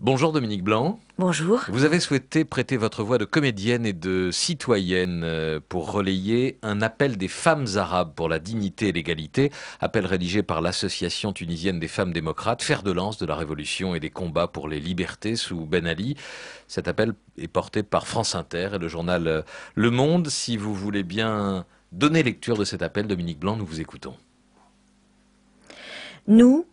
Bonjour Dominique Blanc. Bonjour. Vous avez souhaité prêter votre voix de comédienne et de citoyenne pour relayer un appel des femmes arabes pour la dignité et l'égalité, appel rédigé par l'Association tunisienne des femmes démocrates, fer de lance de la révolution et des combats pour les libertés sous Ben Ali. Cet appel est porté par France Inter et le journal Le Monde. Si vous voulez bien donner lecture de cet appel, Dominique Blanc, nous vous écoutons. Nous,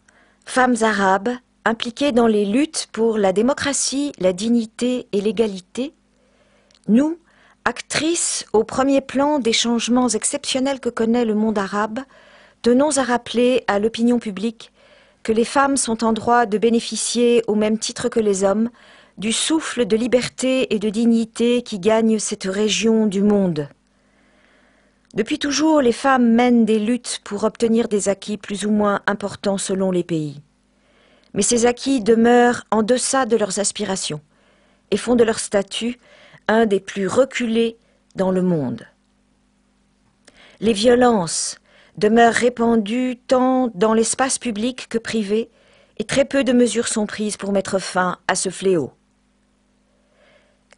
femmes arabes, impliquées dans les luttes pour la démocratie, la dignité et l'égalité, nous, actrices au premier plan des changements exceptionnels que connaît le monde arabe, tenons à rappeler à l'opinion publique que les femmes sont en droit de bénéficier, au même titre que les hommes, du souffle de liberté et de dignité qui gagne cette région du monde. Depuis toujours, les femmes mènent des luttes pour obtenir des acquis plus ou moins importants selon les pays. Mais ces acquis demeurent en deçà de leurs aspirations et font de leur statut un des plus reculés dans le monde. Les violences demeurent répandues tant dans l'espace public que privé, et très peu de mesures sont prises pour mettre fin à ce fléau.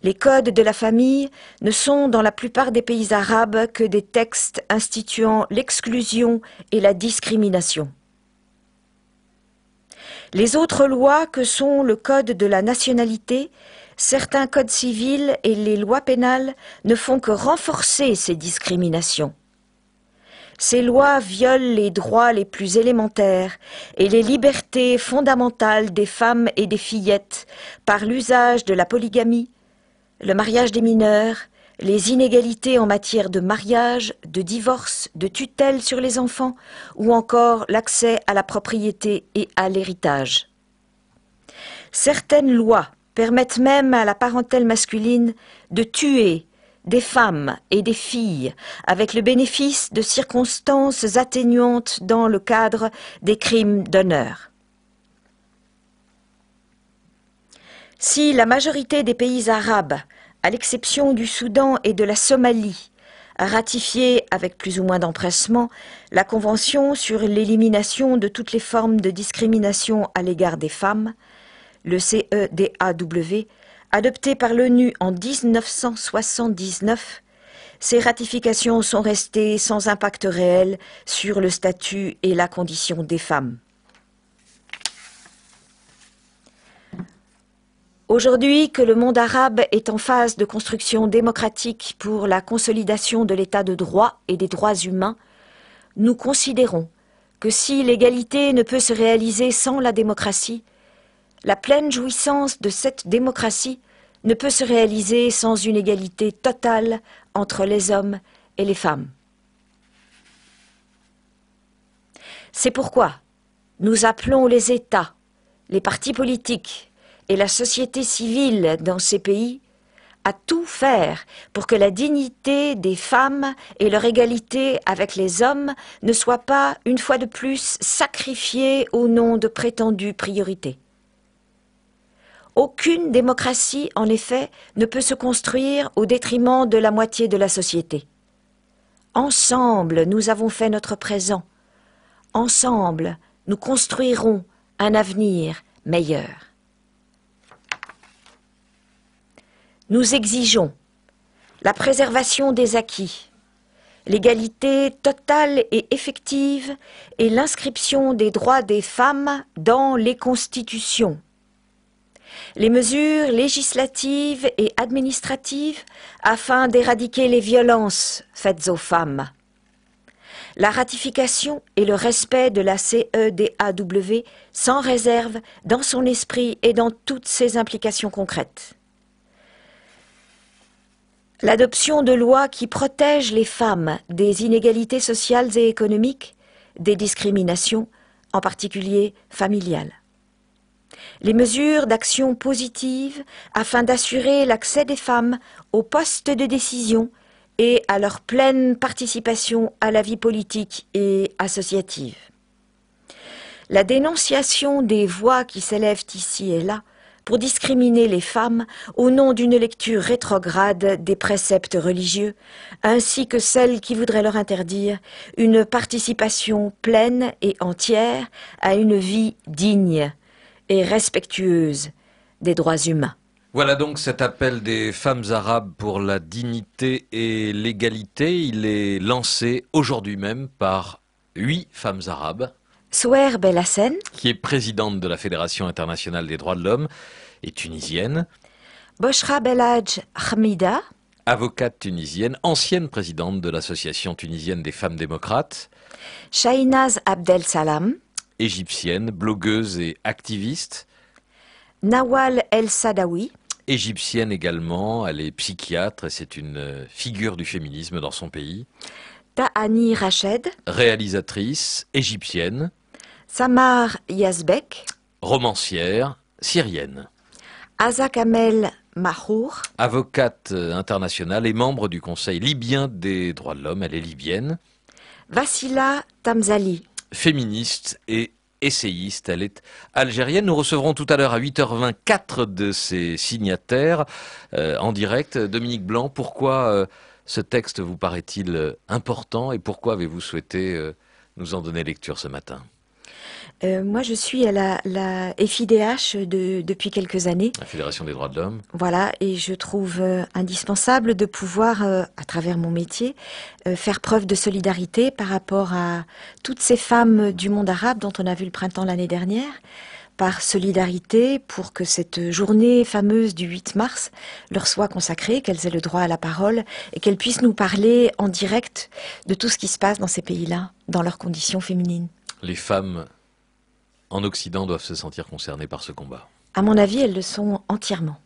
Les codes de la famille ne sont dans la plupart des pays arabes que des textes instituant l'exclusion et la discrimination. Les autres lois que sont le code de la nationalité, certains codes civils et les lois pénales ne font que renforcer ces discriminations. Ces lois violent les droits les plus élémentaires et les libertés fondamentales des femmes et des fillettes par l'usage de la polygamie, le mariage des mineurs, les inégalités en matière de mariage, de divorce, de tutelle sur les enfants ou encore l'accès à la propriété et à l'héritage. Certaines lois permettent même à la parentèle masculine de tuer des femmes et des filles avec le bénéfice de circonstances atténuantes dans le cadre des crimes d'honneur. Si la majorité des pays arabes, à l'exception du Soudan et de la Somalie, a ratifié avec plus ou moins d'empressement la Convention sur l'élimination de toutes les formes de discrimination à l'égard des femmes, le CEDAW, adopté par l'ONU en 1979, ces ratifications sont restées sans impact réel sur le statut et la condition des femmes. Aujourd'hui que le monde arabe est en phase de construction démocratique pour la consolidation de l'état de droit et des droits humains, nous considérons que si l'égalité ne peut se réaliser sans la démocratie, la pleine jouissance de cette démocratie ne peut se réaliser sans une égalité totale entre les hommes et les femmes. C'est pourquoi nous appelons les États, les partis politiques et la société civile dans ces pays à tout faire pour que la dignité des femmes et leur égalité avec les hommes ne soient pas, une fois de plus, sacrifiées au nom de prétendues priorités. Aucune démocratie, en effet, ne peut se construire au détriment de la moitié de la société. Ensemble, nous avons fait notre présent. Ensemble, nous construirons un avenir meilleur. Nous exigeons la préservation des acquis, l'égalité totale et effective et l'inscription des droits des femmes dans les constitutions, les mesures législatives et administratives afin d'éradiquer les violences faites aux femmes, la ratification et le respect de la CEDAW sans réserve dans son esprit et dans toutes ses implications concrètes. L'adoption de lois qui protègent les femmes des inégalités sociales et économiques, des discriminations, en particulier familiales. Les mesures d'action positive afin d'assurer l'accès des femmes aux postes de décision et à leur pleine participation à la vie politique et associative. La dénonciation des voix qui s'élèvent ici et là pour discriminer les femmes au nom d'une lecture rétrograde des préceptes religieux, ainsi que celle qui voudrait leur interdire une participation pleine et entière à une vie digne et respectueuse des droits humains. Voilà donc cet appel des femmes arabes pour la dignité et l'égalité. Il est lancé aujourd'hui même par 8 femmes arabes. Souher Belhassen, Qui est présidente de la Fédération internationale des droits de l'homme et tunisienne, Boshra Belhadj Hamida, avocate tunisienne, ancienne présidente de l'Association tunisienne des femmes démocrates, Shahinaz Abdel Salam, égyptienne, blogueuse et activiste, Nawal El Sadawi, égyptienne également, elle est psychiatre et c'est une figure du féminisme dans son pays, Tahani Rached, réalisatrice, égyptienne, Samar Yazbek, romancière, syrienne, Asa Kamel Mahour, avocate internationale et membre du Conseil libyen des droits de l'homme, elle est libyenne, Vassila Tamzali. féministe et essayiste, elle est algérienne. Nous recevrons tout à l'heure à 8h20 4 de ses signataires en direct. Dominique Blanc, pourquoi ce texte vous paraît-il important et pourquoi avez-vous souhaité nous en donner lecture ce matin? Moi, je suis à la FIDH depuis quelques années. La Fédération des droits de l'homme. Voilà, et je trouve indispensable de pouvoir, à travers mon métier, faire preuve de solidarité par rapport à toutes ces femmes du monde arabe dont on a vu le printemps l'année dernière, par solidarité pour que cette journée fameuse du 8 mars leur soit consacrée, qu'elles aient le droit à la parole et qu'elles puissent nous parler en direct de tout ce qui se passe dans ces pays-là, dans leurs conditions féminines. Les femmes en Occident doivent se sentir concernées par ce combat. À mon avis, elles le sont entièrement.